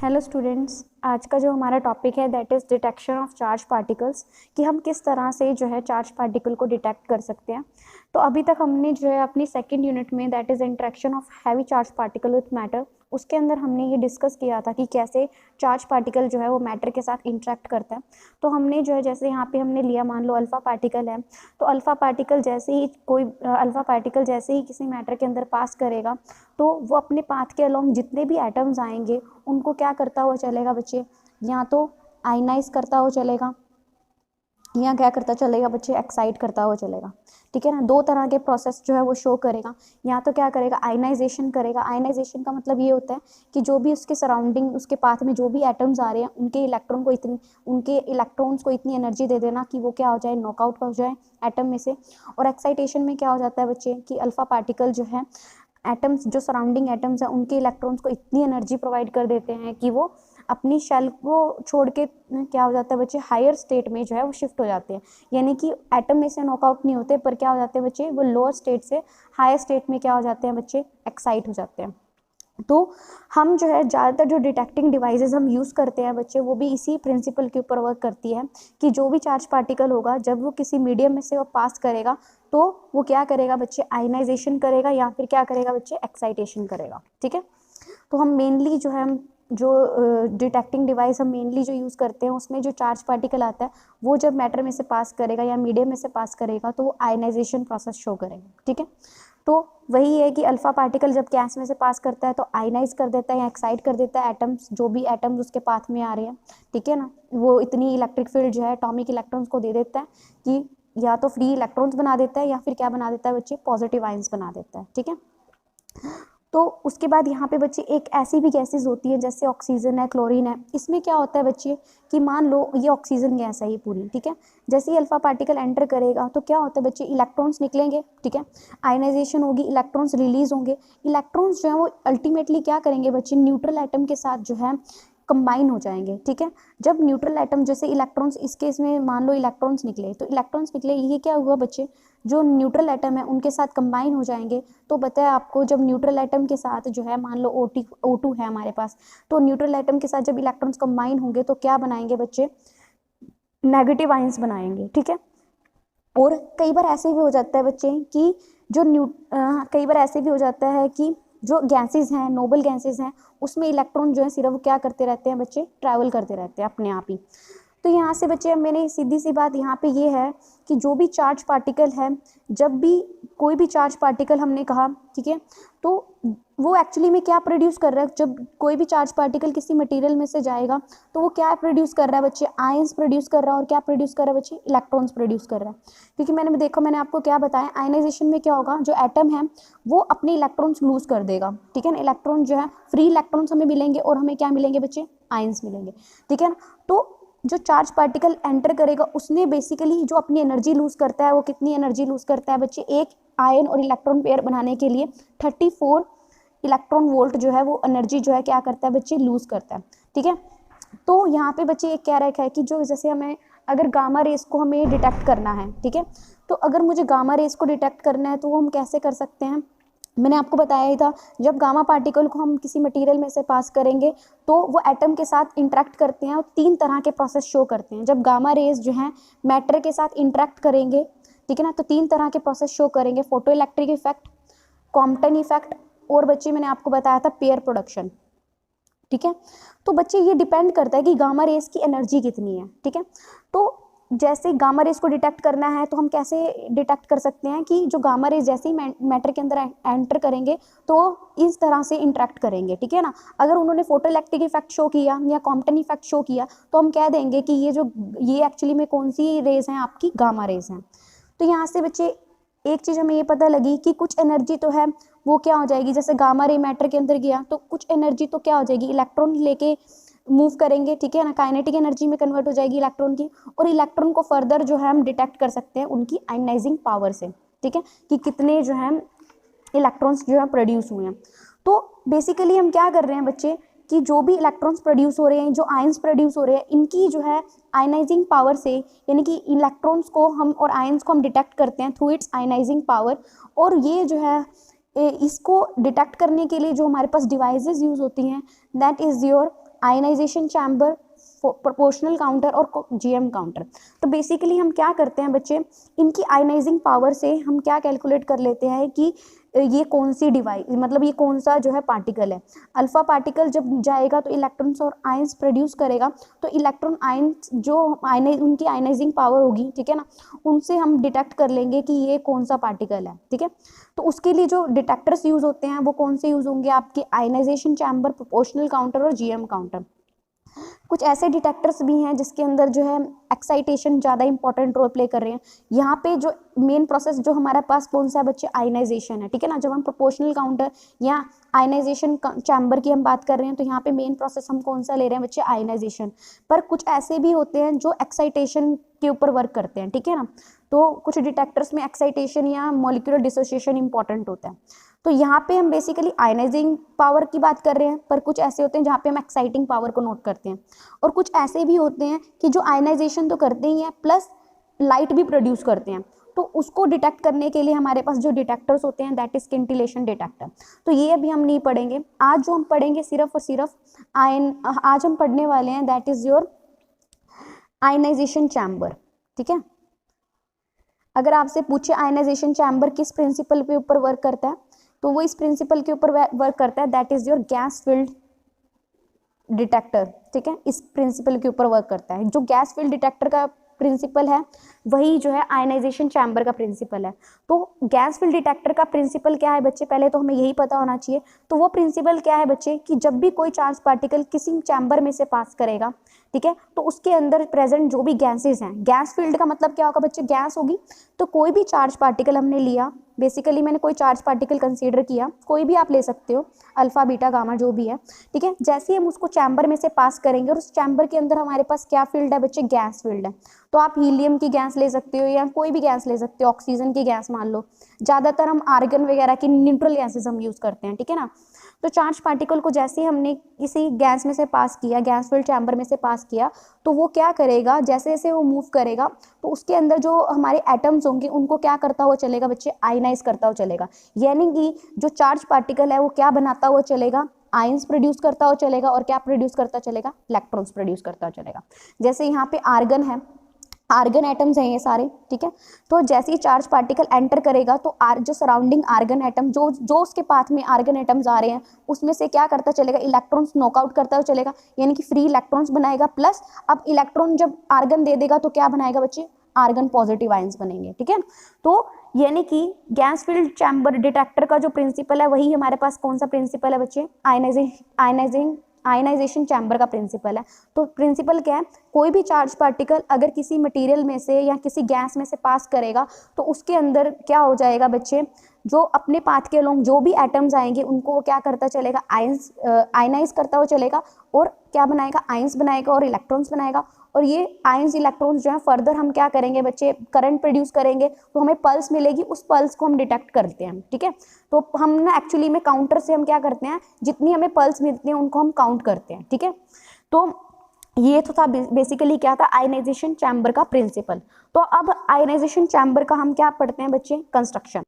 Hello students, आज का जो हमारा टॉपिक है that is detection of charge particles, कि हम किस तरह से जो है चार्ज पार्टिकल को डिटेक्ट कर सकते हैं। तो अभी तक हमने जो है अपनी सेकंड यूनिट में that is interaction of heavy charge particle with matter, उसके अंदर हमने ये डिस्कस किया था कि कैसे चार्ज पार्टिकल जो है वो मैटर के साथ इंटरेक्ट करता है। तो हमने जो है जैसे यहाँ पे हमने लिया, मान लो अल्फ़ा पार्टिकल है, तो अल्फ़ा पार्टिकल जैसे ही किसी मैटर के अंदर पास करेगा तो वो अपने पाथ के अलोंग जितने भी एटम्स आएंगे उनको क्या करता हुआ चलेगा बच्चे, या तो आयनाइज करता हुआ चलेगा या क्या करता चलेगा बच्चे, एक्साइट करता हुआ चलेगा। ठीक है ना, दो तरह के प्रोसेस जो है वो शो करेगा। या तो क्या करेगा, आयनाइजेशन करेगा। आयनाइजेशन का मतलब ये होता है कि जो भी उसके सराउंडिंग, उसके पाथ में जो भी एटम्स आ रहे हैं उनके इलेक्ट्रॉन्स को इतनी एनर्जी दे देना कि वो क्या हो जाए, नॉकआउट हो जाए एटम में से। और एक्साइटेशन में क्या हो जाता है बच्चे कि अल्फा पार्टिकल जो है एटम्स, जो सराउंडिंग एटम्स हैं उनके इलेक्ट्रॉन्स को इतनी एनर्जी प्रोवाइड कर देते हैं कि वो अपनी शेल को छोड़ के क्या हो जाता है बच्चे, हायर स्टेट में जो है वो शिफ्ट हो जाते हैं। यानी कि एटम में से नॉकआउट नहीं होते, पर क्या हो जाते हैं बच्चे, वो लोअर स्टेट से हायर स्टेट में क्या हो जाते हैं बच्चे, एक्साइट हो जाते हैं। तो हम जो है ज़्यादातर जो डिटेक्टिंग डिवाइसेस हम यूज़ करते हैं बच्चे, वो भी इसी प्रिंसिपल के ऊपर वर्क करती है कि जो भी चार्ज पार्टिकल होगा जब वो किसी मीडियम में से वो पास करेगा तो वो क्या करेगा बच्चे, आयनाइजेशन करेगा या फिर क्या करेगा बच्चे, एक्साइटेशन करेगा। ठीक है, तो हम मेनली जो है जो डिटेक्टिंग डिवाइस हम मेनली जो यूज़ करते हैं उसमें जो चार्ज पार्टिकल आता है वो जब मैटर में से पास करेगा या मीडियम में से पास करेगा तो वो आयनाइजेशन प्रोसेस शो करेगा। ठीक है, तो वही है कि अल्फा पार्टिकल जब गैस में से पास करता है तो आयनाइज कर देता है या एक्साइट कर देता है एटम्स, जो भी एटम्स उसके पाथ में आ रहे हैं। ठीक है ना, वो इतनी इलेक्ट्रिक फील्ड जो है एटॉमिक इलेक्ट्रॉन्स को दे देता है कि या तो फ्री इलेक्ट्रॉन्स बना देता है या फिर क्या बना देता है बच्चे, पॉजिटिव आयंस बना देता है। ठीक है, तो उसके बाद यहाँ पे बच्चे एक ऐसी भी गैसेज होती है जैसे ऑक्सीजन है, क्लोरीन है। इसमें क्या होता है बच्चे कि मान लो ये ऑक्सीजन गैस है ये पूरी, ठीक है, जैसे ही अल्फा पार्टिकल एंटर करेगा तो क्या होता है बच्चे, इलेक्ट्रॉन्स निकलेंगे। ठीक है, आयनाइजेशन होगी, इलेक्ट्रॉन्स रिलीज होंगे। इलेक्ट्रॉन्स जो है वो अल्टीमेटली क्या करेंगे बच्चे, न्यूट्रल एटम के साथ जो है कंबाइन हो जाएंगे। ठीक है, जब न्यूट्रल एटम, जैसे इलेक्ट्रॉन्स, इस केस में मान लो इलेक्ट्रॉन्स निकले, तो इलेक्ट्रॉन्स निकले, ये क्या हुआ बच्चे, जो न्यूट्रल एटम है उनके साथ कंबाइन हो जाएंगे। तो बताया आपको, जब न्यूट्रल एटम के साथ जो है, मान लो O2 है हमारे पास, तो न्यूट्रल एटम के साथ जब इलेक्ट्रॉन्स कंबाइन होंगे तो क्या बनाएंगे बच्चे, नेगेटिव आयंस बनाएंगे। ठीक है, और कई बार ऐसे भी हो जाता है बच्चे कि कई बार ऐसे भी हो जाता है कि जो गैसेस हैं, नोबल गैसेस हैं, उसमें इलेक्ट्रॉन जो है सिर्फ क्या करते रहते हैं बच्चे, ट्रैवल करते रहते हैं अपने आप ही। तो यहाँ से बच्चे मैंने सीधी सी बात यहाँ पे ये है कि जो भी चार्ज पार्टिकल है, जब भी कोई भी चार्ज पार्टिकल हमने कहा, ठीक है, तो वो एक्चुअली में क्या प्रोड्यूस कर रहा है, जब कोई भी चार्ज पार्टिकल किसी मटेरियल में से जाएगा तो वो क्या प्रोड्यूस कर रहा है बच्चे, आयंस प्रोड्यूस कर रहा है। और क्या प्रोड्यूस कर रहा है बच्चे, इलेक्ट्रॉन्स प्रोड्यूस कर रहा है। क्योंकि मैंने आपको क्या बताया, आयनाइजेशन में क्या होगा, जो एटम है वो अपने इलेक्ट्रॉन्स लूज कर देगा। ठीक है ना, इलेक्ट्रॉन जो है, फ्री इलेक्ट्रॉन्स हमें मिलेंगे और हमें क्या मिलेंगे बच्चे, आयंस मिलेंगे। ठीक है ना, तो जो चार्ज पार्टिकल एंटर करेगा उसने बेसिकली जो अपनी एनर्जी लूज करता है, वो कितनी एनर्जी लूज करता है बच्चे, एक आयन और इलेक्ट्रॉन पेयर बनाने के लिए 34 इलेक्ट्रॉन वोल्ट जो है वो एनर्जी जो है क्या करता है बच्चे, लूज करता है। ठीक है, तो यहाँ पे बच्चे एक कह रखा है कि जो जैसे हमें अगर गामा रेस को हमें डिटेक्ट करना है, ठीक है, तो अगर मुझे गामा रेस को डिटेक्ट करना है तो वो हम कैसे कर सकते हैं। मैंने आपको बताया ही था, जब गामा पार्टिकल को हम किसी मटेरियल में से पास करेंगे तो वो एटम के साथ इंटरेक्ट करते हैं और 3 तरह के प्रोसेस शो करते हैं। जब गामा रेज जो हैं मैटर के साथ इंटरेक्ट करेंगे, ठीक है ना, तो 3 तरह के प्रोसेस शो करेंगे, photo electric effect, Compton effect, और बच्चे मैंने आपको बताया था पेयर प्रोडक्शन। ठीक है, तो बच्चे ये डिपेंड करता है कि गामा रेस की एनर्जी कितनी है। ठीक है, तो जैसे गामा रेस को डिटेक्ट करना है तो हम कैसे डिटेक्ट कर सकते हैं कि जो गामा रेस जैसे ही मैटर के अंदर एंटर करेंगे तो इस तरह से इंटरेक्ट करेंगे। ठीक है ना, अगर उन्होंने फोटो इलेक्ट्रिक इफेक्ट शो किया या कॉम्पटन इफेक्ट शो किया तो हम कह देंगे कि ये एक्चुअली में कौन सी रेस हैं, आपकी गामा रेस हैं। तो यहाँ से बच्चे एक चीज़ हमें ये पता लगी कि कुछ एनर्जी तो है वो क्या हो जाएगी, जैसे गामा रे मैटर के अंदर गया तो कुछ एनर्जी तो क्या हो जाएगी, इलेक्ट्रॉन लेके मूव करेंगे। ठीक है ना, काइनेटिक एनर्जी में कन्वर्ट हो जाएगी इलेक्ट्रॉन की, और इलेक्ट्रॉन को फर्दर जो है हम डिटेक्ट कर सकते हैं उनकी आयनाइजिंग पावर से। ठीक है, कि कितने जो है इलेक्ट्रॉन्स जो है प्रोड्यूस हुए हैं। तो बेसिकली हम क्या कर रहे हैं बच्चे कि जो भी इलेक्ट्रॉन्स प्रोड्यूस हो रहे हैं, जो आयंस प्रोड्यूस हो रहे हैं, इनकी जो है आयनाइजिंग पावर से, यानी कि इलेक्ट्रॉन्स को हम और आयंस को हम डिटेक्ट करते हैं थ्रू इट्स आयनाइजिंग पावर। और ये जो है इसको डिटेक्ट करने के लिए जो हमारे पास डिवाइसेस यूज़ होती हैं that is your ionisation chamber, proportional counter और जीएम काउंटर। तो बेसिकली हम क्या करते हैं बच्चे, इनकी आयनाइजिंग पावर से हम क्या कैलकुलेट कर लेते हैं कि ये कौन सी डिवाइस, मतलब ये कौन सा जो है पार्टिकल है। अल्फा पार्टिकल जब जाएगा तो इलेक्ट्रॉन्स और आयंस प्रोड्यूस करेगा, तो इलेक्ट्रॉन आयंस जो उनकी आयनाइजिंग पावर होगी, ठीक है ना, उनसे हम डिटेक्ट कर लेंगे कि ये कौन सा पार्टिकल है, ठीक है। तो उसके लिए जो डिटेक्टर्स यूज होते हैं वो कौन से यूज होंगे, आपके आयनाइजेशन चैम्बर, प्रोपोर्शनल काउंटर और जीएम काउंटर। कुछ ऐसे डिटेक्टर्स भी हैं जिसके अंदर जो है एक्साइटेशन ज़्यादा इंपॉर्टेंट रोल प्ले कर रहे हैं। यहाँ पे जो मेन प्रोसेस जो हमारे पास कौन सा है बच्चे, आयनाइजेशन है, ठीक है ना। जब हम प्रोपोर्शनल काउंटर या आयनाइजेशन चैम्बर की हम बात कर रहे हैं तो यहाँ पे मेन प्रोसेस हम कौन सा ले रहे हैं बच्चे, आयनाइजेशन। पर कुछ ऐसे भी होते हैं जो एक्साइटेशन के ऊपर वर्क करते हैं, ठीक है ना। तो कुछ डिटेक्टर्स में एक्साइटेशन या मॉलिक्यूलर डिसोसिएशन इंपॉर्टेंट होता है। तो यहाँ पे हम बेसिकली आयनाइजिंग पावर की बात कर रहे हैं, पर कुछ ऐसे होते हैं जहाँ पे हम एक्साइटिंग पावर को नोट करते हैं। और कुछ ऐसे भी होते हैं कि जो आयनाइजेशन तो करते ही हैं प्लस लाइट भी प्रोड्यूस करते हैं। तो उसको डिटेक्ट करने के लिए हमारे पास जो डिटेक्टर्स होते हैं दैट इज स्किंटिलेशन डिटेक्टर। तो ये अभी हम नहीं पढ़ेंगे। आज जो हम पढ़ेंगे सिर्फ और सिर्फ आज हम पढ़ने वाले हैं that is your ionisation chamber, ठीक है। अगर आपसे पूछे आयनाइजेशन चैम्बर किस प्रिंसिपल के ऊपर वर्क करता है, तो वो इस प्रिंसिपल के ऊपर वर्क करता है that is your gas field detector, ठीक है। इस प्रिंसिपल के ऊपर वर्क करता है। जो गैस फील्ड डिटेक्टर का प्रिंसिपल है वही जो है आयनाइजेशन चैम्बर का प्रिंसिपल है। तो गैस फील्ड डिटेक्टर का प्रिंसिपल क्या है बच्चे, पहले तो हमें यही पता होना चाहिए। तो वो प्रिंसिपल क्या है बच्चे कि जब भी कोई चार्ज पार्टिकल किसी चैम्बर में से पास करेगा, ठीक है, तो उसके अंदर प्रेजेंट जो भी गैसेज हैं, गैस फील्ड का मतलब क्या होगा बच्चे, गैस होगी। तो कोई भी चार्ज पार्टिकल हमने लिया, बेसिकली मैंने कोई चार्ज पार्टिकल कंसीडर किया, कोई भी आप ले सकते हो, अल्फा बीटा गामा जो भी है, ठीक है। जैसे ही हम उसको चैम्बर में से पास करेंगे और उस चैम्बर के अंदर हमारे पास क्या फील्ड है बच्चे, गैस फील्ड है। तो आप हीलियम की गैस ले सकते हो या कोई भी गैस ले सकते हो, ऑक्सीजन की गैस मान लो। ज़्यादातर हम आर्गन वगैरह की न्यूट्रल गैसेज हम यूज़ करते हैं, ठीक है ना। तो चार्ज पार्टिकल को जैसे ही हमने किसी गैस में से पास किया, गैस फील्ड चैम्बर में से पास किया, तो वो क्या करेगा, जैसे जैसे वो मूव करेगा तो उसके अंदर जो हमारे एटम्स होंगे उनको क्या करता हुआ चलेगा बच्चे, आयनाइज करता हुआ चलेगा। यानी कि जो चार्ज पार्टिकल है वो क्या बनाता हुआ चलेगा, आयंस प्रोड्यूस करता हुआ चलेगा। और क्या प्रोड्यूस करता चलेगा, इलेक्ट्रॉन्स प्रोड्यूस करता हुआ चलेगा। जैसे यहाँ पे आर्गन है, आर्गन एटम्स हैं ये सारे, ठीक है। तो जैसे ही चार्ज पार्टिकल एंटर करेगा तो जो सराउंडिंग आर्गन एटम जो उसके पाथ में आर्गन एटम्स आ रहे हैं उसमें से क्या करता चलेगा, इलेक्ट्रॉन्स नॉकआउट करता हुआ चलेगा, यानी कि फ्री इलेक्ट्रॉन्स बनाएगा। प्लस अब इलेक्ट्रॉन जब आर्गन दे देगा तो क्या बनाएगा बच्चे, आर्गन पॉजिटिव आयंस बनेंगे, ठीक है। तो यानी कि गैस फील्ड चैम्बर डिटेक्टर का जो प्रिंसिपल है वही हमारे पास कौन सा प्रिंसिपल है बच्चे, आयनाइजेशन चैम्बर का प्रिंसिपल है। तो प्रिंसिपल क्या है, कोई भी चार्ज पार्टिकल अगर किसी मटेरियल में से या किसी गैस में से पास करेगा तो उसके अंदर क्या हो जाएगा बच्चे, जो अपने पाथ के अलोंग जो भी एटम्स आएंगे उनको क्या करता चलेगा, आयनाइज करता हुआ चलेगा। और क्या बनाएगा, आयंस बनाएगा और इलेक्ट्रॉन्स बनाएगा। और ये आयंस इलेक्ट्रॉन्स जो है फर्दर हम क्या करेंगे बच्चे, करंट प्रोड्यूस करेंगे, तो हमें पल्स मिलेगी, उस पल्स को हम डिटेक्ट करते हैं, ठीक है। तो हम ना एक्चुअली में काउंटर से हम क्या करते हैं, जितनी हमें पल्स मिलती हैं उनको हम काउंट करते हैं, ठीक है। तो ये तो था बेसिकली क्या था, आयनाइजेशन चैम्बर का प्रिंसिपल। तो अब आयनाइजेशन चैम्बर का हम क्या पढ़ते हैं बच्चे, कंस्ट्रक्शन।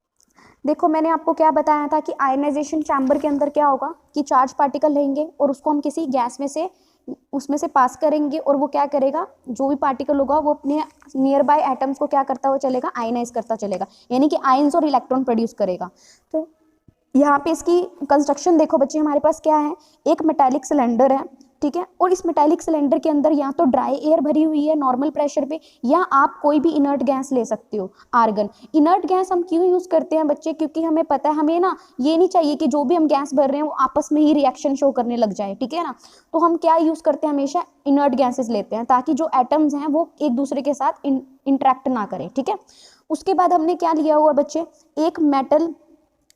देखो मैंने आपको क्या बताया था कि आयनाइजेशन चैम्बर के अंदर क्या होगा कि चार्ज पार्टिकल लेंगे और उसको हम किसी गैस में से उसमें से पास करेंगे और वो क्या करेगा, जो भी पार्टिकल होगा वो अपने नियर बाय एटम्स को क्या करता हुआ चलेगा, आयनाइज करता चलेगा, यानी कि आयंस और इलेक्ट्रॉन प्रोड्यूस करेगा। तो यहाँ पे इसकी कंस्ट्रक्शन देखो बच्चे, हमारे पास क्या है, एक मेटालिक सिलेंडर है, ठीक है। और इस मेटालिक सिलेंडर के अंदर या तो ड्राई एयर भरी हुई है नॉर्मल प्रेशर पे, या आप कोई भी इनर्ट गैस ले सकते हो, आर्गन। इनर्ट गैस हम क्यों यूज़ करते हैं बच्चे, क्योंकि हमें पता है, हमें ना ये नहीं चाहिए कि जो भी हम गैस भर रहे हैं वो आपस में ही रिएक्शन शो करने लग जाए, ठीक है ना। तो हम क्या यूज़ करते हैं, हमेशा इनर्ट गैसेज लेते हैं ताकि जो एटम्स हैं वो एक दूसरे के साथ इंटरेक्ट ना करें, ठीक है। उसके बाद हमने क्या लिया हुआ बच्चे, एक मेटल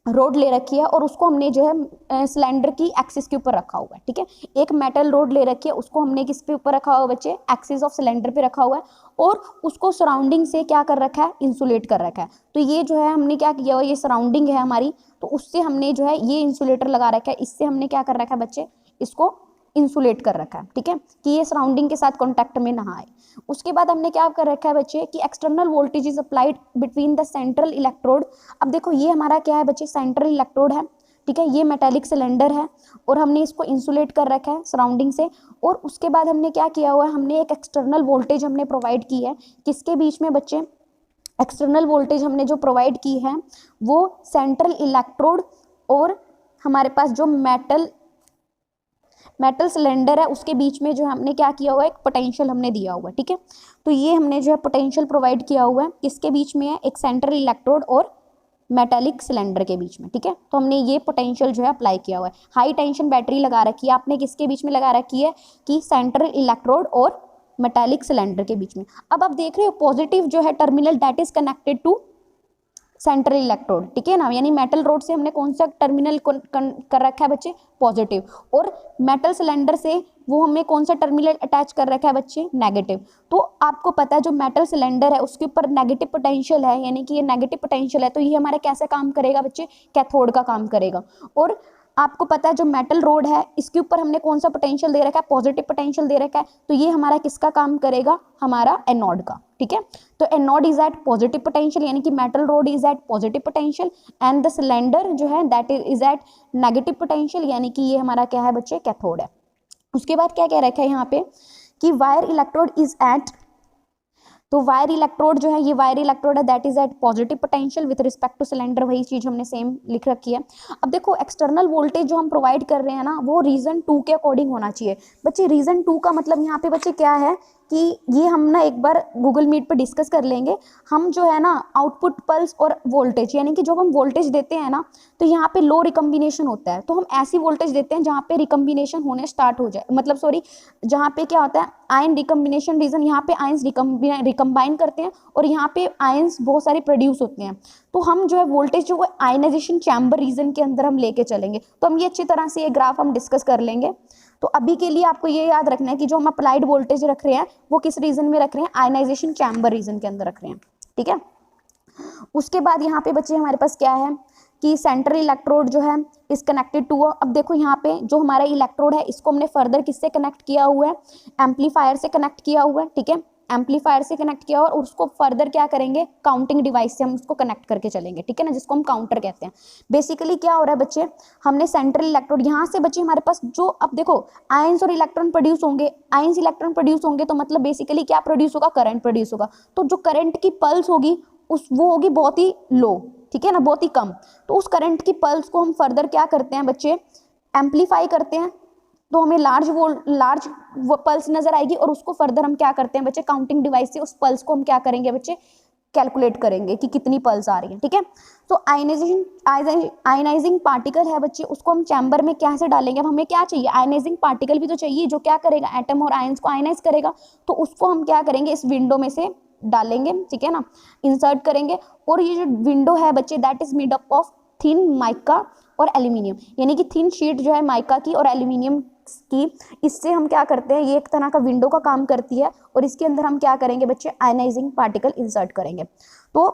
रोड ले रखी है और उसको हमने जो है सिलेंडर की एक्सिस के ऊपर रखा हुआ है, ठीक है। एक मेटल रोड ले रखी है, उसको हमने किस पे ऊपर रखा हुआ है बच्चे, एक्सिस ऑफ सिलेंडर पे रखा हुआ है। और उसको सराउंडिंग से क्या कर रखा है, इंसुलेट कर रखा है। तो ये जो है हमने क्या किया हुआ, ये सराउंडिंग है हमारी, तो उससे हमने जो है ये इंसुलेटर लगा रखा है, इससे हमने क्या कर रखा है बच्चे, इसको इंसुलेट कर रखा है, ठीक है, कि ये सराउंडिंग के साथ कॉन्टैक्ट में ना आए। उसके बाद हमने क्या कर रखा है बच्चे कि external voltage is applied between the central electrode. अब देखो ये हमारा क्या है बच्चे, सेंट्रल इलेक्ट्रोड है, ठीक है, ये मेटालिक सिलेंडर है और हमने इसको इंसुलेट कर रखा है सराउंडिंग से। और उसके बाद हमने क्या किया हुआ है, हमने एक एक्सटर्नल वोल्टेज हमने प्रोवाइड की है, किसके बीच में बच्चे, एक्सटर्नल वोल्टेज हमने जो प्रोवाइड की है वो सेंट्रल इलेक्ट्रोड और हमारे पास जो मेटल सिलेंडर है उसके बीच में जो हमने क्या किया हुआ है, एक पोटेंशियल हमने दिया हुआ है। ठीक है, तो ये हमने जो है पोटेंशियल प्रोवाइड किया हुआ है, किसके बीच में है, एक सेंट्रल इलेक्ट्रोड और मेटालिक सिलेंडर के बीच में। ठीक है, तो हमने ये पोटेंशियल जो है अप्लाई किया हुआ है। हाई टेंशन बैटरी लगा रखी है आपने, किसके बीच में लगा रखी है, कि सेंट्रल इलेक्ट्रोड और मेटालिक सिलेंडर के बीच में। अब आप देख रहे हो पॉजिटिव जो है terminal that is connected to central electrode, ठीक है ना, यानी मेटल रोड से हमने कौन सा टर्मिनल कर रखा है बच्चे, पॉजिटिव, और मेटल सिलेंडर से वो हमें कौन सा टर्मिनल अटैच कर रखा है बच्चे, नेगेटिव। तो आपको पता है जो मेटल सिलेंडर है उसके ऊपर नेगेटिव पोटेंशियल है, यानी कि ये नेगेटिव पोटेंशियल है, तो ये हमारा कैसे काम करेगा बच्चे, कैथोड का काम करेगा। और आपको पता है जो मेटल रोड है इसके ऊपर हमने कौन सा पोटेंशियल दे रखा है, पॉजिटिव पोटेंशियल दे रखा है, तो ये हमारा किसका काम करेगा, हमारा एनोड का। ठीक है, तो anode is at positive potential, यानी कि metal rod is at positive potential and the cylinder जो है that is at negative potential, यानी कि ये हमारा क्या है बच्चे, कैथोड है। उसके बाद क्या कह रखा है यहाँ पे कि वायर इलेक्ट्रोड इज एट, तो वायर इलेक्ट्रोड जो है, ये वायर इलेक्ट्रोड है that is at positive potential with respect to cylinder, वही चीज हमने सेम लिख रखी है। अब देखो एक्सटर्नल वोल्टेज जो हम प्रोवाइड कर रहे हैं ना वो रीजन 2 के अकॉर्डिंग होना चाहिए बच्चे। रीजन 2 का मतलब यहाँ पे बच्चे क्या है कि ये हम ना एक बार गूगल मीट पे डिस्कस कर लेंगे। हम जो है ना आउटपुट पल्स और वोल्टेज, यानी कि जो हम वोल्टेज देते हैं ना तो यहाँ पे लो रिकम्बिनेशन होता है, तो हम ऐसी वोल्टेज देते हैं जहाँ पे रिकम्बिनेशन होने स्टार्ट हो जाए, मतलब सॉरी जहाँ पे क्या होता है आयन रिकम्बिनेशन रीजन, यहाँ पे आयंस रिकम्बाइन करते हैं और यहाँ पे आयंस बहुत सारे प्रोड्यूस होते हैं, तो हम जो है वोल्टेज जो है आयनाइजेशन चैम्बर रीजन के अंदर हम लेके चलेंगे। तो हम ये अच्छी तरह से ये ग्राफ हम डिस्कस कर लेंगे। तो अभी के लिए आपको ये याद रखना है कि जो हम अप्लाइड वोल्टेज रख रहे हैं वो किस रीजन में रख रहे हैं, आयनाइजेशन चैम्बर रीजन के अंदर रख रहे हैं। ठीक है, उसके बाद यहाँ पे बच्चे हमारे पास क्या है कि सेंट्रल इलेक्ट्रोड जो है इस कनेक्टेड टू, अब देखो यहाँ पे जो हमारा इलेक्ट्रोड है इसको हमने फर्दर किससे कनेक्ट किया हुआ है, एम्पलीफायर से कनेक्ट किया हुआ है। ठीक है, एम्पलीफायर से कनेक्ट किया और उसको फर्दर क्या करेंगे, काउंटिंग डिवाइस से हम उसको कनेक्ट करके चलेंगे। ठीक है ना, जिसको हम काउंटर कहते हैं। बेसिकली क्या हो रहा है बच्चे, हमने सेंट्रल इलेक्ट्रोड यहाँ से बच्चे हमारे पास जो, अब देखो आयंस और इलेक्ट्रॉन प्रोड्यूस होंगे, आयंस इलेक्ट्रॉन प्रोड्यूस होंगे तो मतलब बेसिकली क्या प्रोड्यूस होगा, करंट प्रोड्यूस होगा। तो जो करंट की पल्स होगी वो होगी बहुत ही लो, ठीक है ना, बहुत ही कम। तो उस करंट की पल्स को हम फर्दर क्या करते हैं बच्चे, एम्पलीफाई करते हैं, तो हमें लार्ज पल्स नजर आएगी और उसको फर्दर हम क्या करते हैं बच्चे, काउंटिंग डिवाइस से उस पल्स को हम क्या करेंगे बच्चे, कैलकुलेट करेंगे कि कितनी पल्स आ रही है। ठीक है, तो आयनाइजिंग पार्टिकल है बच्चे, उसको हम चैम्बर में कैसे डालेंगे, अब हमें क्या चाहिए, आयनाइजिंग पार्टिकल भी तो चाहिए जो क्या करेगा, एटम और आयंस को आयनाइज करेगा। तो उसको हम क्या करेंगे, इस विंडो में से डालेंगे, ठीक है ना, इंसर्ट करेंगे। और ये जो विंडो है बच्चे that is made up of thin mica और एल्यूमिनियम, यानी कि थिन शीट जो है माइका की और एल्यूमिनियम की, इससे हम क्या करते हैं, ये एक तरह का विंडो का काम करती है और इसके अंदर हम क्या करेंगे बच्चे, आयनाइजिंग पार्टिकल इंसर्ट करेंगे। तो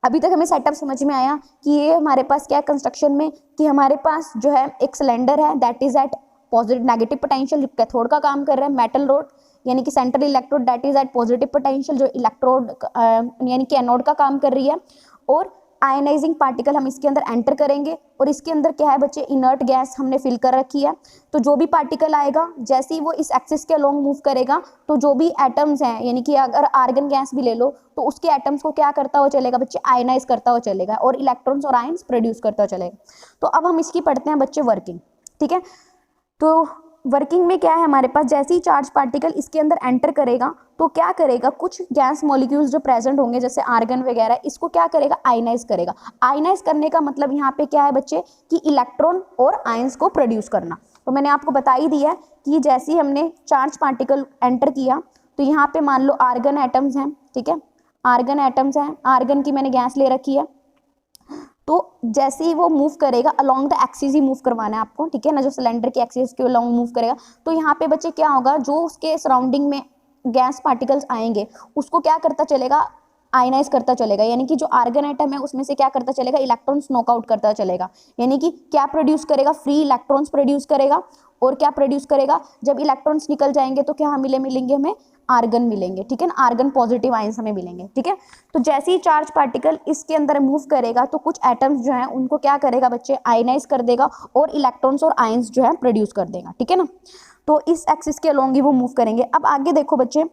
अभी तक हमें सेटअप समझ में आया कि ये हमारे पास क्या है कंस्ट्रक्शन में, कि हमारे पास जो है एक सिलेंडर है that is at positive negative potential, cathode का काम कर रहा है, मेटल रोड यानी कि central electrode that is at positive potential जो इलेक्ट्रोड यानी कि एनोड का काम कर रही है, और आयनाइजिंग पार्टिकल हम इसके अंदर एंटर करेंगे। और इसके अंदर क्या है बच्चे, इनर्ट गैस हमने फिल कर रखी है। तो जो भी पार्टिकल आएगा जैसे ही वो इस एक्सिस के अलोंग मूव करेगा तो जो भी एटम्स हैं, यानी कि अगर आर्गन गैस भी ले लो तो उसके एटम्स को क्या करता हुआ चलेगा बच्चे, आयनाइज करता हुआ चलेगा और इलेक्ट्रॉन्स और आयंस प्रोड्यूस करता हुआ चलेगा। तो अब हम इसकी पढ़ते हैं बच्चे वर्किंग। ठीक है, तो वर्किंग में क्या है हमारे पास, जैसे ही चार्ज पार्टिकल इसके अंदर एंटर करेगा तो क्या करेगा, कुछ गैस मॉलिक्यूल्स जो प्रेजेंट होंगे जैसे आर्गन वगैरह, इसको क्या करेगा, आयनाइज करेगा। आयनाइज करने का मतलब यहाँ पे क्या है बच्चे कि इलेक्ट्रॉन और आयंस को प्रोड्यूस करना। तो मैंने आपको बता ही दिया कि जैसे ही हमने चार्ज पार्टिकल एंटर किया तो यहाँ पे मान लो आर्गन एटम्स हैं, ठीक है, आर्गन एटम्स हैं, आर्गन की मैंने गैस ले रखी है। तो जैसे ही वो मूव करेगा along the axis he move करवाना है आपको, ठीक है ना, जो सिलेंडर की एक्सिस के अलोंग मूव करेगा। तो यहाँ पे बच्चे क्या होगा, जो उसके सराउंडिंग में गैस पार्टिकल्स आएंगे उसको क्या करता चलेगा, आयनाइज करता चलेगा, यानी कि जो आर्गन एटम है उसमें से क्या करता चलेगा, इलेक्ट्रॉन्स नॉकआउट करता चलेगा, यानी कि क्या प्रोड्यूस करेगा, फ्री इलेक्ट्रॉन्स प्रोड्यूस करेगा। और क्या प्रोड्यूस करेगा, जब इलेक्ट्रॉन्स निकल जाएंगे तो क्या मिलेंगे हमें, आर्गन मिलेंगे, ठीक है ना, आर्गन पॉजिटिव आयंस हमें मिलेंगे, ठीक है। तो जैसे ही चार्ज पार्टिकल इसके अंदर मूव करेगा तो कुछ एटम्स जो हैं उनको क्या करेगा बच्चे, आयनाइज कर देगा और इलेक्ट्रॉन्स और आयंस जो है प्रोड्यूस कर देगा, ठीक है ना। तो इस एक्सिस के अलोंग ही वो मूव करेंगे। अब आगे देखो बच्चे,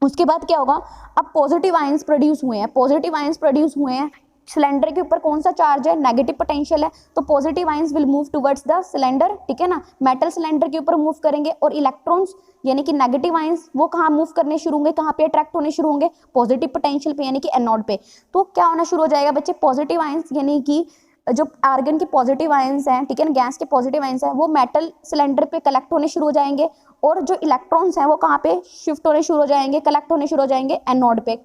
उसके बाद क्या होगा, अब पॉजिटिव आयंस प्रोड्यूस हुए हैं, पॉजिटिव आयंस प्रोड्यूस हुए हैं, सिलेंडर के ऊपर कौन सा चार्ज है, नेगेटिव पोटेंशियल है, तो positive ions will move towards the cylinder, ठीक है ना, मेटल सिलेंडर के ऊपर मूव करेंगे। और इलेक्ट्रॉन्स यानी कि नेगेटिव आयंस वो कहाँ मूव करने शुरू होंगे, कहाँ पे अट्रैक्ट होने शुरू होंगे, पॉजिटिव पोटेंशियल पे यानी कि एनोड पे। तो क्या होना शुरू हो जाएगा बच्चे, पॉजिटिव आयंस यानी कि जो आर्गन के पॉजिटिव आयंस हैं, ठीक है ना, गैस के पॉजिटिव आयंस हैं, वो मेटल सिलेंडर पे कलेक्ट होने शुरू हो जाएंगे। और जो इलेक्ट्रॉन्स हैं वो कहाँ पे शिफ्ट होने शुरू हो जाएंगे, कलेक्ट होने शुरू हो जाएंगे, एनोड पे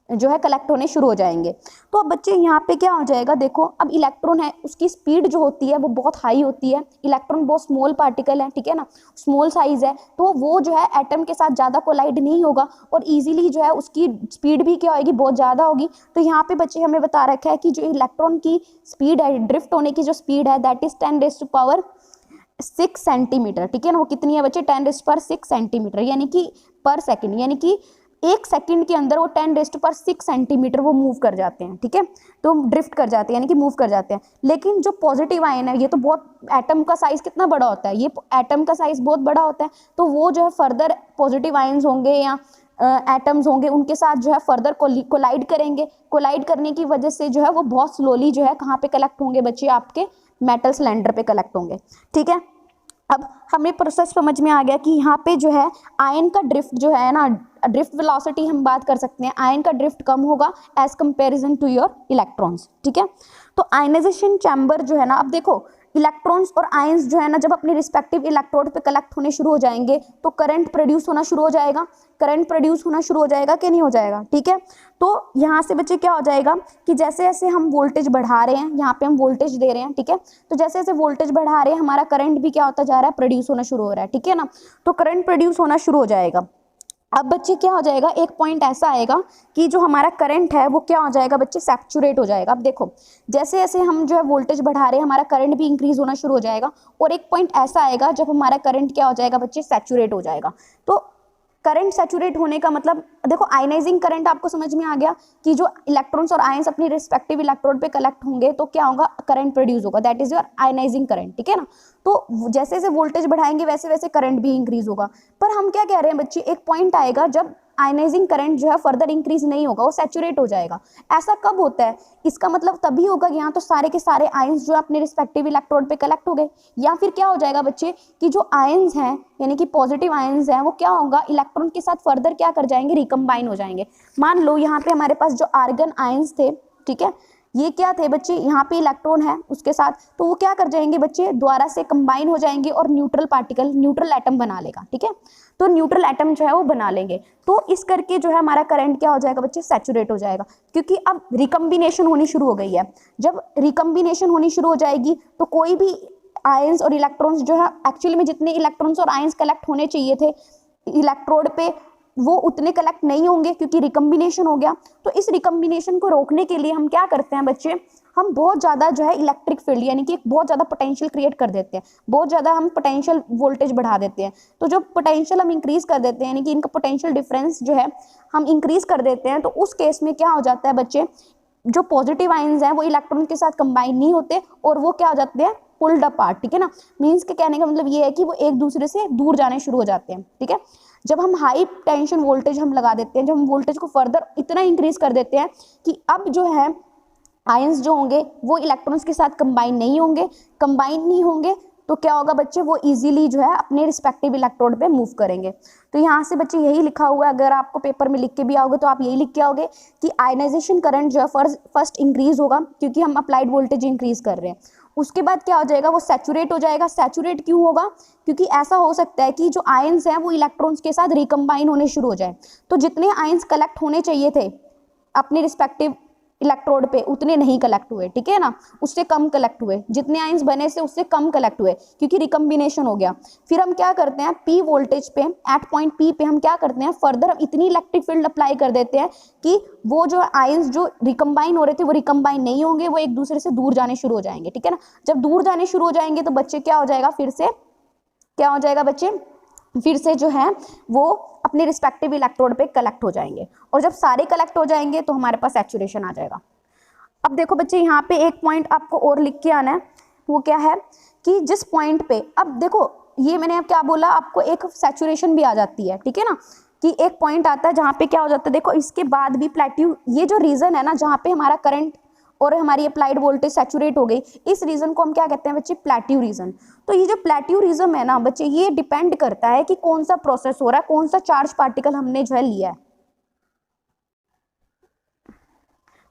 जो है कलेक्ट होने शुरू हो जाएंगे। तो अब बच्चे यहाँ पे क्या हो जाएगा, देखो अब इलेक्ट्रॉन है उसकी स्पीड जो होती है वो बहुत हाई होती है, इलेक्ट्रॉन बहुत स्मॉल पार्टिकल है, ठीक है ना, स्मॉल साइज है, तो वो जो है एटम के साथ ज़्यादा कोलाइड नहीं होगा और इजीली जो है उसकी स्पीड भी क्या होगी, बहुत ज़्यादा होगी। तो यहाँ पे बच्चे हमें बता रखा है कि जो इलेक्ट्रॉन की स्पीड है, ड्रिफ्ट होने की जो स्पीड है, दैट इज 10⁻⁶ सेंटीमीटर, ठीक है ना। वो कितनी है बच्चे, 10⁻⁶ सेंटीमीटर, यानी कि पर सेकेंड, यानी कि एक सेकंड के अंदर वो 10⁻⁶ सेंटीमीटर वो मूव कर जाते हैं, ठीक है, तो ड्रिफ्ट कर जाते हैं यानी कि मूव कर जाते हैं। लेकिन जो पॉजिटिव आयन है ये तो बहुत, एटम का साइज कितना बड़ा होता है, ये एटम का साइज बहुत बड़ा होता है, तो वो जो है फर्दर पॉजिटिव आयन्स होंगे या एटम्स होंगे उनके साथ जो है फर्दर कोलाइड करेंगे, कोलाइड करने की वजह से जो है वो बहुत स्लोली जो है कहाँ पे कलेक्ट होंगे बच्चे, आपके मेटल सिलेंडर पे कलेक्ट होंगे, ठीक है। अब हमें प्रोसेस समझ में आ गया कि यहाँ पे जो है आयन का ड्रिफ्ट जो है ना, ड्रिफ्ट वेलोसिटी हम बात कर सकते हैं, आयन का ड्रिफ्ट कम होगा as comparison to your electrons, ठीक है। तो आयनाइजेशन चैम्बर जो है ना, अब देखो इलेक्ट्रॉन्स और आयंस जो है ना जब अपने रिस्पेक्टिव इलेक्ट्रोड पे कलेक्ट होने शुरू हो जाएंगे तो करंट प्रोड्यूस होना शुरू हो जाएगा, करंट प्रोड्यूस होना शुरू हो जाएगा कि नहीं हो जाएगा, ठीक है। तो यहाँ से बच्चे क्या हो जाएगा कि जैसे जैसे हम वोल्टेज बढ़ा रहे हैं, यहाँ पे हम वोल्टेज दे रहे हैं, ठीक है, तो जैसे जैसे वोल्टेज बढ़ा रहे हैं हमारा करंट भी क्या होता जा रहा है, प्रोड्यूस होना शुरू हो रहा है, ठीक है ना। तो करंट प्रोड्यूस होना शुरू हो जाएगा। अब बच्चे क्या हो जाएगा, एक पॉइंट ऐसा आएगा कि जो हमारा करंट है वो क्या हो जाएगा बच्चे, सैचुरेट हो जाएगा। अब देखो जैसे जैसे हम जो है वोल्टेज बढ़ा रहे हैं हमारा करंट भी इंक्रीज होना शुरू हो जाएगा और एक पॉइंट ऐसा आएगा जब हमारा करंट क्या हो जाएगा बच्चे, सैचुरेट हो जाएगा। तो करंट सैचुरेट होने का मतलब देखो आयनाइजिंग करंट आपको समझ में आ गया कि जो इलेक्ट्रॉन्स और आयंस अपनी रिस्पेक्टिव इलेक्ट्रोड पे कलेक्ट होंगे तो क्या होगा, करंट प्रोड्यूस होगा, that is your ionising current, ठीक है ना। तो जैसे जैसे वोल्टेज बढ़ाएंगे वैसे वैसे करंट भी इंक्रीज होगा। पर हम क्या कह रहे हैं बच्चे, एक पॉइंट आएगा जब आयनाइजिंग करंट जो है फर्दर इंक्रीज नहीं होगा, वो सैचुरेट हो जाएगा। ऐसा कब होता है, इसका मतलब तभी होगा यहाँ तो सारे के सारे आयंस जो अपने रिस्पेक्टिव इलेक्ट्रोड पे कलेक्ट हो गए, या फिर क्या हो जाएगा बच्चे कि जो आयंस हैं यानी कि पॉजिटिव आयंस हैं वो क्या होगा, इलेक्ट्रॉन के साथ फर्दर क्या कर जाएंगे, रिकम्बाइन हो जाएंगे। मान लो यहाँ पे हमारे पास जो आर्गन आयंस थे, ठीक है, ये क्या थे बच्चे, यहाँ पे इलेक्ट्रॉन है उसके साथ, तो वो क्या कर जाएंगे बच्चे, दोबारा से कंबाइन हो जाएंगे और न्यूट्रल पार्टिकल, न्यूट्रल एटम बना लेगा, ठीक है। तो न्यूट्रल एटम जो है वो बना लेंगे, तो इस करके जो है हमारा करंट क्या हो जाएगा बच्चे, सैचुरेट हो जाएगा, क्योंकि अब रिकम्बिनेशन होनी शुरू हो गई है। जब रिकम्बिनेशन होनी शुरू हो जाएगी तो कोई भी आयंस और इलेक्ट्रॉन्स जो है, एक्चुअली में जितने इलेक्ट्रॉन्स और आयंस कलेक्ट होने चाहिए थे इलेक्ट्रोड पे वो उतने कलेक्ट नहीं होंगे क्योंकि रिकम्बिनेशन हो गया। तो इस रिकम्बिनेशन को रोकने के लिए हम क्या करते हैं बच्चे, हम बहुत ज़्यादा जो है इलेक्ट्रिक फील्ड यानी कि एक बहुत ज़्यादा पोटेंशियल क्रिएट कर देते हैं, बहुत ज़्यादा हम पोटेंशियल वोल्टेज बढ़ा देते हैं। तो जो पोटेंशियल हम इंक्रीज़ कर देते हैं यानी कि इनका पोटेंशियल डिफरेंस जो है हम इंक्रीज़ कर देते हैं, तो उस केस में क्या हो जाता है बच्चे, जो पॉजिटिव आयंस हैं वो इलेक्ट्रॉन के साथ कंबाइन नहीं होते और वो क्या हो जाते हैं, पुल्ड अपार्ट, ठीक है ना। मीन्स के कहने का मतलब ये है कि वो एक दूसरे से दूर जाने शुरू हो जाते हैं, ठीक है। जब हम हाई टेंशन वोल्टेज हम लगा देते हैं, जब हम वोल्टेज को फर्दर इतना इंक्रीज कर देते हैं कि अब जो है आयंस जो होंगे वो इलेक्ट्रॉन्स के साथ कंबाइन नहीं होंगे, तो क्या होगा बच्चे, वो इजीली जो है अपने रिस्पेक्टिव इलेक्ट्रोड पे मूव करेंगे। तो यहाँ से बच्चे यही लिखा हुआ है, अगर आपको पेपर में लिख के भी आओगे तो आप यही लिख के आओगे कि आयनाइजेशन करंट जो है फर्स्ट इंक्रीज होगा क्योंकि हम अप्लाइड वोल्टेज इंक्रीज कर रहे हैं। उसके बाद क्या हो जाएगा, वो सैचुरेट हो जाएगा। सैचुरेट क्यों होगा, क्योंकि ऐसा हो सकता है कि जो आयंस हैं वो इलेक्ट्रॉन्स के साथ रिकम्बाइन होने शुरू हो जाए। तो जितने आयंस कलेक्ट होने चाहिए थे अपने रिस्पेक्टिव इलेक्ट्रोड पे उतने नहीं कलेक्ट हुए, ठीक है ना, उससे कम कलेक्ट हुए, जितने आयंस बने से उससे कम कलेक्ट हुए क्योंकि रिकम्बिनेशन हो गया। फिर हम क्या करते हैं, पी वोल्टेज पे एट पॉइंट पी पे हम क्या करते हैं, फर्दर हम इतनी इलेक्ट्रिक फील्ड अप्लाई कर देते हैं कि वो जो आयंस जो रिकम्बाइन हो रहे थे वो रिकम्बाइन नहीं होंगे, वो एक दूसरे से दूर जाने शुरू हो जाएंगे, ठीक है ना। जब दूर जाने शुरू हो जाएंगे तो बच्चे क्या हो जाएगा, फिर से क्या हो जाएगा बच्चे, फिर से जो है वो अपने रिस्पेक्टिव इलेक्ट्रोड पे कलेक्ट हो जाएंगे, और जब सारे कलेक्ट हो जाएंगे तो हमारे पास सैचुरेशन आ जाएगा। अब देखो बच्चे यहाँ पे एक पॉइंट आपको और लिख के आना है, वो क्या है कि जिस पॉइंट पे, अब देखो ये मैंने अब क्या बोला, आपको एक सैचुरेशन भी आ जाती है, ठीक है ना, कि एक पॉइंट आता है जहाँ पे क्या हो जाता है, देखो इसके बाद भी प्लेट्यू, ये जो रीजन है ना जहाँ पे हमारा करंट और हमारी अप्लाइड वोल्टेज सैचुरेट हो गई, इस रीजन को हम क्या कहते हैं बच्चे, प्लेट्यू रीजन। तो ये जो प्लेट्यूरिज्म है ना बच्चे, ये डिपेंड करता है कि कौन सा प्रोसेस हो रहा है, कौन सा चार्ज पार्टिकल हमने जो है लिया है।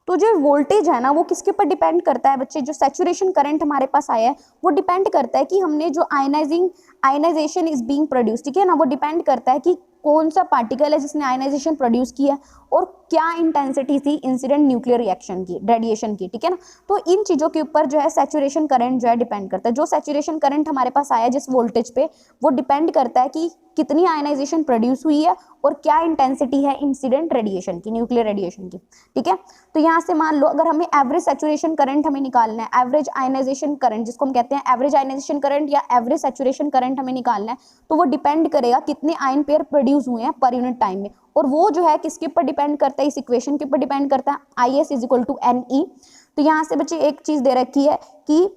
तो जो वोल्टेज है ना वो किसके ऊपर डिपेंड करता है बच्चे, जो सैचुरेशन करंट हमारे पास आया है वो डिपेंड करता है कि हमने जो आयनाइजेशन इज बीइंग प्रोड्यूस, ठीक है ना, वो डिपेंड करता है कि कौन सा पार्टिकल है जिसने आयनाइजेशन प्रोड्यूस किया और क्या इंटेंसिटी थी इंसिडेंट न्यूक्लियर रिएक्शन की, रेडिएशन की, ठीक है ना। तो इन चीज़ों के ऊपर जो है सैचुरेशन करंट जो है डिपेंड करता है। जो सैचुरेशन करंट हमारे पास आया जिस वोल्टेज पे, वो डिपेंड करता है कि कितनी आयनाइजेशन प्रोड्यूस हुई है और क्या इंटेंसिटी है इंसिडेंट रेडिएशन की, न्यूक्लियर रेडिएशन की, ठीक है। तो यहाँ से मान लो अगर हमें एवरेज सैचुरेशन करंट हमें निकालना है, एवरेज आयनाइजेशन करंट जिसको हम कहते हैं एवरेज आयनाइजेशन करंट या एवरेज सैचुरेशन करंट हमें निकालना है, तो वो डिपेंड करेगा कितने आयन पेयर प्रोड्यूस हुए हैं पर यूनिट टाइम में, और वो जो है किसके ऊपर डिपेंड करता है, इस इक्वेशन के ऊपर डिपेंड करता है, IS is equal to NE। तो यहाँ से बच्चे एक चीज दे रखी है कि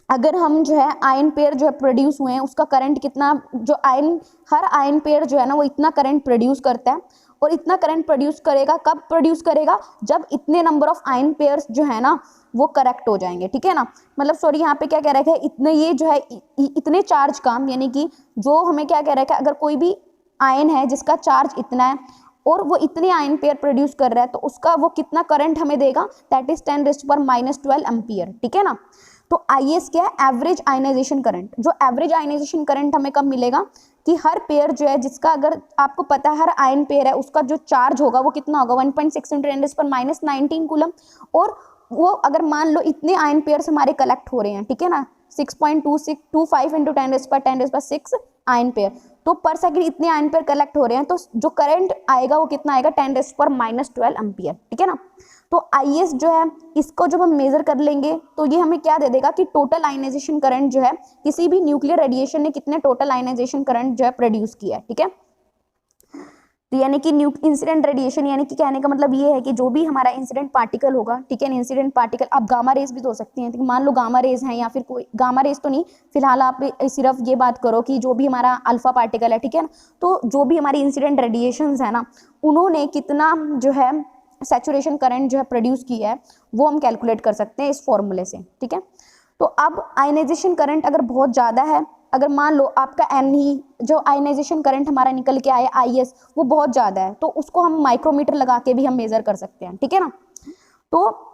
अगर हम जो है आयन पेयर जो है प्रोड्यूस हुए हैं उसका करंट कितना, जो आयन, हर आयन पेयर जो है ना वो इतना करंट प्रोड्यूस करता है, और इतना करंट प्रोड्यूस करेगा, कब प्रोड्यूस करेगा, जब इतने नंबर ऑफ आयन पेयर्स जो है ना वो करेक्ट हो जाएंगे, ठीक है ना। मतलब सॉरी यहाँ पे क्या कह रखा है, इतने ये जो है इतने चार्ज का, यानी कि जो हमें क्या कह रखा है, अगर कोई भी आयन है जिसका चार्ज इतना है और वो इतने आयन पेयर प्रोड्यूस कर रहा है तो उसका वो कितना करंट हमें देगा, दैट इज 10⁻⁻12 एम्पियर, ठीक है ना। तो IS क्या है, एवरेज आयनाइजेशन करंट। जो एवरेज आयनाइजेशन करंट हमें कब मिलेगा कि हर पेयर जो है जिसका, अगर आपको पता है हर आयन पेयर है उसका जो चार्ज होगा वो कितना होगा, 1.6 × 10⁻⁻19 कूलम, और वो अगर मान लो इतने आयन पेयर्स हमारे कलेक्ट हो रहे हैं, ठीक है ना, 6.2625 × 10⁻6 आयन पेयर, तो पर सेकंड इतने आयन पेयर कलेक्ट हो रहे हैं, तो जो करंट आएगा वो कितना आएगा, 10⁻12 एम्पियर, ठीक है ना। तो IS जो है इसको जब हम मेजर कर लेंगे तो ये हमें क्या दे देगा कि टोटल आयनाइजेशन करंट जो है किसी भी न्यूक्लियर रेडिएशन ने कितने टोटल आयनाइजेशन करंट जो है प्रोड्यूस किया है, ठीक है। तो यानी कि इंसिडेंट रेडिएशन, यानी कि कहने का मतलब ये है कि जो भी हमारा इंसिडेंट पार्टिकल होगा, ठीक है, इंसिडेंट पार्टिकल, अब गामा रेज भी तो हो सकती हैं, तो मान लो गामा रेज हैं या फिर कोई गामा रेज तो नहीं, फिलहाल आप सिर्फ ये बात करो कि जो भी हमारा अल्फा पार्टिकल है, ठीक है ना, तो जो भी हमारी इंसिडेंट रेडिएशंस है ना उन्होंने कितना जो है सैचुरेशन करंट जो है प्रोड्यूस किया है वो हम कैलकुलेट कर सकते हैं इस फॉर्मूले से, ठीक है। तो अब आयनाइजेशन करंट अगर बहुत ज़्यादा है, अगर मान लो आपका NE जो आयनाइजेशन करंट हमारा निकल के आया IS वो बहुत ज़्यादा है, तो उसको हम माइक्रोमीटर लगा के भी हम मेज़र कर सकते हैं, ठीक है ना। तो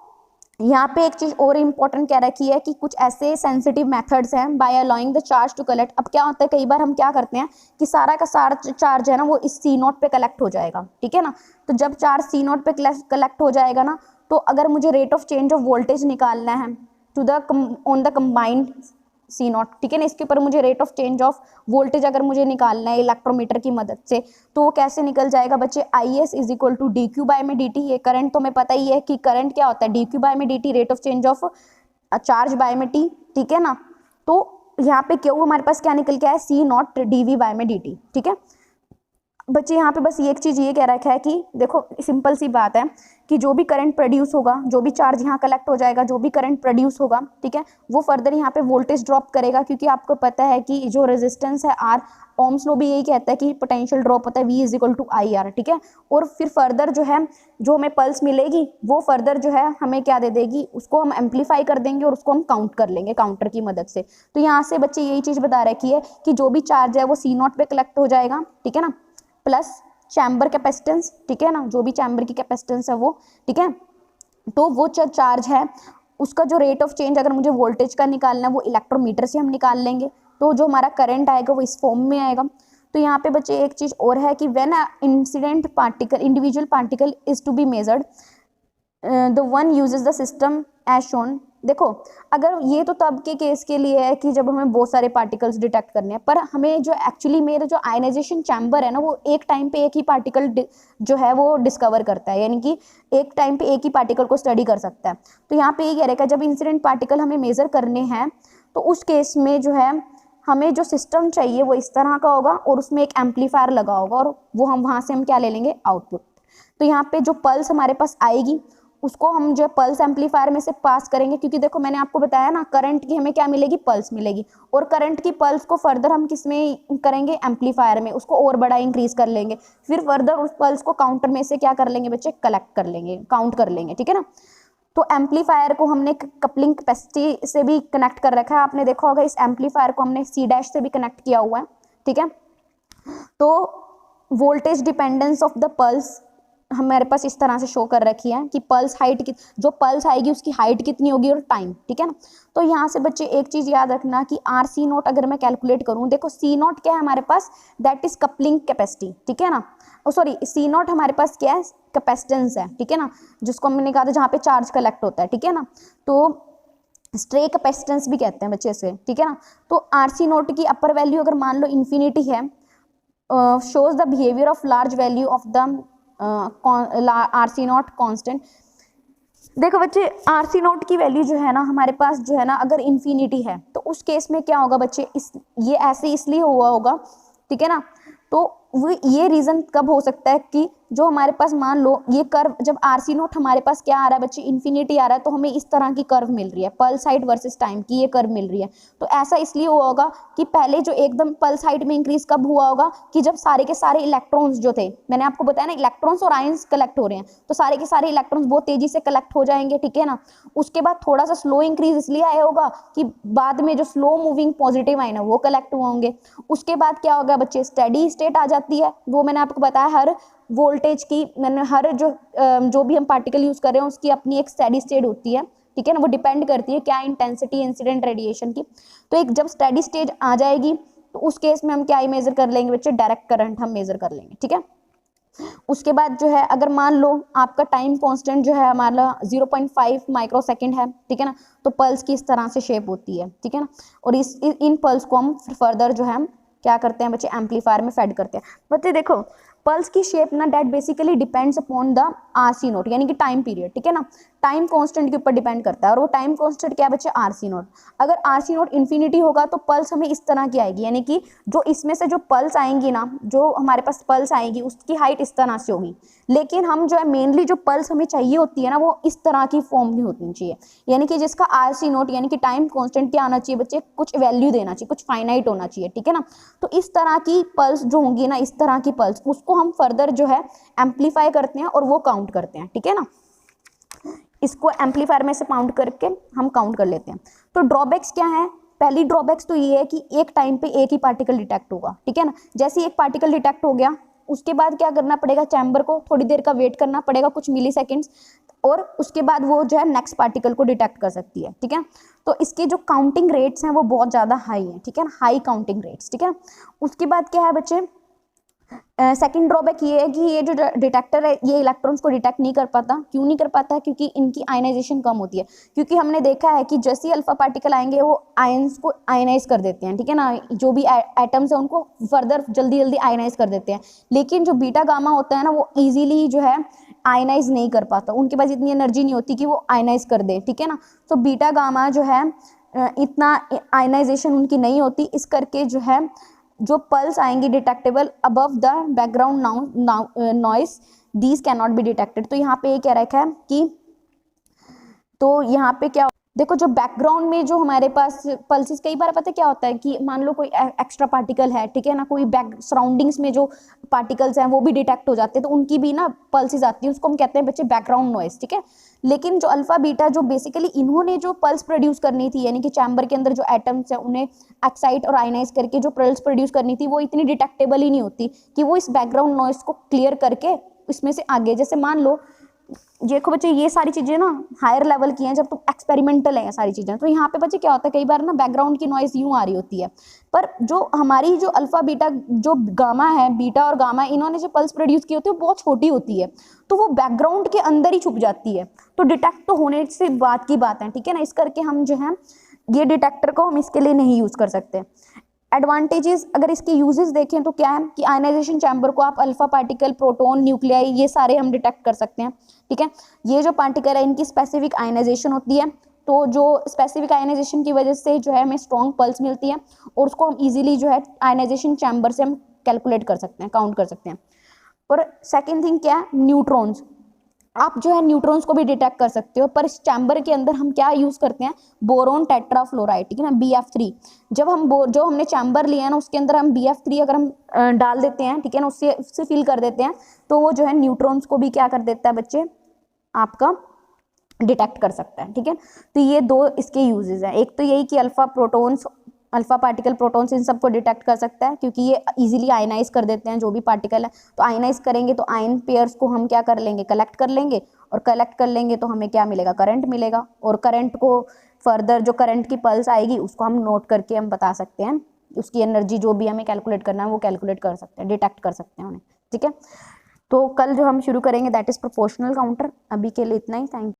यहाँ पे एक चीज़ और इम्पोर्टेंट क्या रखी है कि कुछ ऐसे सेंसिटिव मेथड्स हैं by allowing the charge to collect. अब क्या होता है, कई बार हम क्या करते हैं कि सारा का सारा चार्ज है ना वो इस C0 पे कलेक्ट हो जाएगा, ठीक है ना। तो जब चार्ज C0 पे कलेक्ट हो जाएगा ना, तो अगर मुझे rate of change of voltage निकालना है to the on the combined C0, ठीक है ना, इसके ऊपर मुझे rate of change of voltage अगर मुझे निकालना है इलेक्ट्रोमीटर की मदद से, तो वो कैसे निकल जाएगा बच्चे, IS is equal to dQ/dt। ये करंट तो हमें पता ही है कि करंट क्या होता है, dQ/dt, rate of change of charge by में T, ठीक है ना। तो यहाँ पे क्यों हमारे पास क्या निकल के आया, C0 dV/dt, ठीक है। बच्चे यहाँ पे बस ये एक चीज़ ये कह रखा है कि देखो सिंपल सी बात है कि जो भी करंट प्रोड्यूस होगा, जो भी चार्ज यहाँ कलेक्ट हो जाएगा, जो भी करंट प्रोड्यूस होगा, ठीक है, वो फर्दर यहाँ पे वोल्टेज ड्रॉप करेगा, क्योंकि आपको पता है कि जो रेजिस्टेंस है R, ओम्स लॉ भी यही कहता है कि पोटेंशियल ड्रॉप होता है V is equal to IR, ठीक है। और फिर फर्दर जो है जो हमें पल्स मिलेगी वो फर्दर जो है हमें क्या दे देगी, उसको हम एम्पलीफाई कर देंगे और उसको हम काउंट कर लेंगे काउंटर की मदद से। तो यहाँ से बच्चे यही चीज़ बता रखी है कि जो भी चार्ज है वो C0 पे कलेक्ट हो जाएगा, ठीक है ना, प्लस चैम्बर कैपेसिटेंस, ठीक है ना, जो भी चैम्बर की कैपेसिटेंस है वो, ठीक है। तो वो चार्ज है उसका जो रेट ऑफ चेंज अगर मुझे वोल्टेज का निकालना है वो इलेक्ट्रोमीटर से हम निकाल लेंगे, तो जो हमारा करंट आएगा वो इस फॉर्म में आएगा। तो यहाँ पे बच्चे एक चीज़ और है कि when incident particle individual particle is to be measured, the one uses the system as shown. देखो अगर ये तो तब के केस के लिए है कि जब हमें बहुत सारे पार्टिकल्स डिटेक्ट करने हैं, पर हमें जो एक्चुअली मेरा जो आयनाइजेशन चैम्बर है ना, वो एक टाइम पे एक ही पार्टिकल जो है वो डिस्कवर करता है, यानी कि एक टाइम पे एक ही पार्टिकल को स्टडी कर सकता है। तो यहाँ पे ये कह रहेगा जब इंसिडेंट पार्टिकल हमें मेजर करने हैं तो उस केस में जो है हमें जो सिस्टम चाहिए वो इस तरह का होगा और उसमें एक एम्पलीफायर लगा होगा और वो हम वहाँ से हम क्या ले लेंगे, आउटपुट। तो यहाँ पे जो पल्स हमारे पास आएगी उसको हम जो पल्स एम्पलीफायर में से पास करेंगे, क्योंकि देखो मैंने आपको बताया ना करंट की हमें क्या मिलेगी, पल्स मिलेगी, और करंट की पल्स को फर्दर हम किस में करेंगे, एम्पलीफायर में, उसको और बड़ा इंक्रीज कर लेंगे, फिर फर्दर उस पल्स को काउंटर में से क्या कर लेंगे बच्चे, कलेक्ट कर लेंगे, काउंट कर लेंगे, ठीक है ना। तो एम्पलीफायर को हमने कपलिंग कैपेसिटी से भी कनेक्ट कर रखा है, आपने देखा होगा इस एम्पलीफायर को हमने C' से भी कनेक्ट किया हुआ है, ठीक है। तो voltage dependence of the pulse हमारे पास इस तरह से शो कर रखी है कि पल्स हाइट की, जो पल्स आएगी उसकी हाइट कितनी होगी और टाइम, ठीक है ना। तो यहाँ से बच्चे एक चीज याद रखना कि RC0 अगर मैं कैलकुलेट करूँ, देखो C0 क्या है हमारे पास, दैट इज कपलिंग कैपेसिटी, ठीक है ना। सॉरी C0 हमारे पास क्या है, कैपेसिटेंस है, ठीक है ना, जिसको हमने कहा था जहाँ पे चार्ज कलेक्ट होता है, ठीक है ना। तो स्ट्रे कैपेसिटेंस भी कहते हैं बच्चे इसे, ठीक है ना। तो RC0 की अपर वैल्यू अगर मान लो इन्फिनिटी है, shows the behaviour of large value of the RC0 constant. देखो बच्चे RC0 की वैल्यू जो है ना हमारे पास जो है ना अगर इन्फिनिटी है तो उस केस में क्या होगा बच्चे, ये ऐसे इसलिए हुआ होगा, ठीक है ना। तो वो ये रीजन कब हो सकता है कि जो हमारे पास मान लो ये कर्व, जब RC0 हमारे पास क्या आ रहा है बच्चे, इन्फिनिटी आ रहा है, तो हमें इस तरह की कर्व मिल रही है, पल्स हाइट वर्सेस टाइम की ये कर्व मिल रही है। तो ऐसा इसलिए हुआ होगा कि पहले जो एकदम पल्स हाइट में इंक्रीज कब हुआ होगा कि जब सारे के सारे इलेक्ट्रॉन्स जो थे, मैंने आपको बताया ना इलेक्ट्रॉन्स और आयंस कलेक्ट हो रहे हैं, तो सारे के सारे इलेक्ट्रॉन्स बहुत तेजी से कलेक्ट हो जाएंगे, ठीक है ना। उसके बाद थोड़ा सा स्लो इंक्रीज इसलिए आया होगा कि बाद में जो स्लो मूविंग पॉजिटिव आयन है वो कलेक्ट होंगे। उसके बाद क्या होगा बच्चे, स्टेडी स्टेट आ जाती है, वो मैंने आपको बताया हर वोल्टेज की, मैंने हर जो भी हम पार्टिकल यूज कर रहे हैं उसकी अपनी एक स्टेडी स्टेट होती है, ठीक है ना, वो डिपेंड करती है क्या, इंटेंसिटी इंसिडेंट रेडिएशन की। तो एक जब स्टेडी स्टेट आ जाएगी तो उस केस में हम क्या मेजर कर लेंगे बच्चे, डायरेक्ट करंट हम मेजर कर लेंगे, ठीक है। उसके बाद जो है अगर मान लो आपका टाइम कांस्टेंट जो है हमारा 0.5 माइक्रोसेकंड है, ठीक है ना, तो पल्स की इस तरह से शेप होती है, ठीक है ना। और इन पल्स को हम फर्दर जो है हम क्या करते हैं बच्चे, एम्पलीफायर में फेड करते हैं। बच्चे देखो पल्स की शेप ना that basically depends upon the RC0 यानी कि टाइम पीरियड, ठीक है ना, टाइम कांस्टेंट के ऊपर डिपेंड करता है, और वो टाइम कांस्टेंट क्या है बच्चे, RC0। अगर RC0 इन्फिनिटी होगा तो पल्स हमें इस तरह की आएगी, यानी कि जो इसमें से जो पल्स आएंगी ना, जो हमारे पास पल्स आएगी उसकी हाइट इस तरह से होगी। लेकिन हम जो है मेनली जो पल्स हमें चाहिए होती है ना वो इस तरह की फॉर्म की होनी चाहिए, यानी कि जिसका RC0 यानी कि टाइम कांस्टेंट क्या आना चाहिए बच्चे, कुछ वैल्यू देना चाहिए, कुछ फाइनाइट होना चाहिए, ठीक है ना। तो इस तरह की पल्स जो होंगी ना, इस तरह की पल्स, उसको हम फर्दर जो है एम्पलीफाई करते हैं और वो काउंट करते हैं, ठीक है ना। इसको एम्पलीफायर में से काउंट करके हम काउंट कर लेते हैं। तो ड्रॉबैक्स क्या है, पहली ड्रॉबैक्स तो ये है कि एक टाइम पे एक ही पार्टिकल डिटेक्ट होगा, ठीक है ना। जैसे ही एक पार्टिकल डिटेक्ट हो गया उसके बाद क्या करना पड़ेगा, चैम्बर को थोड़ी देर का वेट करना पड़ेगा, कुछ मिली सेकेंड्स, और उसके बाद वो जो है नेक्स्ट पार्टिकल को डिटेक्ट कर सकती है, ठीक है। तो इसके जो काउंटिंग रेट्स हैं वो बहुत ज़्यादा हाई हैं, ठीक है ना, हाई काउंटिंग रेट्स, ठीक है। उसके बाद क्या है बच्चे, सेकंड ड्रॉबैक ये है कि ये जो डिटेक्टर है ये इलेक्ट्रॉन्स को डिटेक्ट नहीं कर पाता। क्यों नहीं कर पाता, क्योंकि इनकी आयनाइजेशन कम होती है, क्योंकि हमने देखा है कि जैसे ही अल्फा पार्टिकल आएंगे वो आयंस को आयनाइज कर देते हैं, ठीक है ना, जो भी एटम्स है उनको फर्दर जल्दी जल्दी आयनाइज कर देते हैं। लेकिन जो बीटा गामा होता है ना वो ईजिली जो है आयनाइज नहीं कर पाता, उनके पास इतनी एनर्जी नहीं होती कि वो आयनाइज कर दे, ठीक है ना। तो बीटा गामा जो है इतना आयनाइजेशन उनकी नहीं होती, इस करके जो है जो पल्स आएंगी detectable above the background noise these can not be detected. तो यहाँ पे ये कह रखा है कि, तो यहाँ पे क्या, देखो जो बैकग्राउंड में जो हमारे पास पल्सेस, कई बार पता है क्या होता है कि मान लो कोई एक्स्ट्रा पार्टिकल है, ठीक है ना, कोई बैक सराउंडिंग्स में जो पार्टिकल्स हैं वो भी डिटेक्ट हो जाते हैं, तो उनकी भी ना पल्सेस आती है, उसको हम कहते हैं बच्चे बैकग्राउंड नॉइस, ठीक है। लेकिन जो अल्फा बीटा जो बेसिकली इन्होंने जो पल्स प्रोड्यूस करनी थी, यानी कि चैम्बर के अंदर जो एटम्स हैं उन्हें एक्साइट और आयनाइज करके जो पल्स प्रोड्यूस करनी थी वो इतनी डिटेक्टेबल ही नहीं होती कि वो इस बैकग्राउंड नॉइस को क्लियर करके इसमें से आगे, जैसे मान लो देखो बच्चे ये सारी चीजें ना हायर लेवल की हैं, जब तो एक्सपेरिमेंटल है सारी चीजें। तो यहाँ पे बच्चे क्या होता है, कई बार ना बैकग्राउंड की नॉइज यूं आ रही होती है, पर जो हमारी जो अल्फा बीटा जो गामा है, बीटा और गामा, इन्होंने जो पल्स प्रोड्यूस की होती है वो बहुत छोटी होती है, तो वो बैकग्राउंड के अंदर ही छुप जाती है, तो डिटेक्ट तो होने से बात की बात है, ठीक है ना। इस करके हम जो है ये डिटेक्टर को हम इसके लिए नहीं यूज कर सकते। एडवांटेजेस अगर इसके यूजेस देखें तो क्या है कि आयनाइजेशन चैम्बर को आप अल्फा पार्टिकल, प्रोटॉन, न्यूक्लियाई, ये सारे हम डिटेक्ट कर सकते हैं, ठीक है। ये जो पार्टिकल है इनकी स्पेसिफिक आयनाइजेशन होती है, तो जो स्पेसिफिक आयनाइजेशन की वजह से जो है हमें स्ट्रॉन्ग पल्स मिलती है, और उसको हम इजीली जो है आयनाइजेशन चैम्बर से हम कैलकुलेट कर सकते हैं, काउंट कर सकते हैं। और सेकेंड थिंग क्या है, न्यूट्रॉन्स, आप जो है न्यूट्रॉन्स को भी डिटेक्ट कर सकते हो, पर इस चैम्बर के अंदर हम क्या यूज करते हैं, बोरोन टेट्राफ्लोराइड, ठीक है ना, BF3। जब हम जो हमने चैम्बर लिया है ना उसके अंदर हम BF3 अगर हम डाल देते हैं, ठीक है ना, उससे फिल कर देते हैं, तो वो जो है न्यूट्रॉन्स को भी क्या कर देता है बच्चे, आपका डिटेक्ट कर सकता है, ठीक है। तो ये दो इसके यूजेस हैं, एक तो यही कि alpha protons, alpha particle, protons, इन सबको डिटेक्ट कर सकता है, क्योंकि ये इजीली आयनाइज कर देते हैं जो भी पार्टिकल है। तो आयनाइज करेंगे तो आयन पेयर्स को हम क्या कर लेंगे, कलेक्ट कर लेंगे, और कलेक्ट कर लेंगे तो हमें क्या मिलेगा, करंट मिलेगा, और करंट को फर्दर जो करंट की पल्स आएगी उसको हम नोट करके हम बता सकते हैं, उसकी एनर्जी जो भी हमें कैलकुलेट करना है वो कैलकुलेट कर सकते हैं, डिटेक्ट कर सकते हैं उन्हें, ठीक है। तो कल जो हम शुरू करेंगे दैट इज प्रोपोर्शनल काउंटर। अभी के लिए इतना ही, थैंक यू।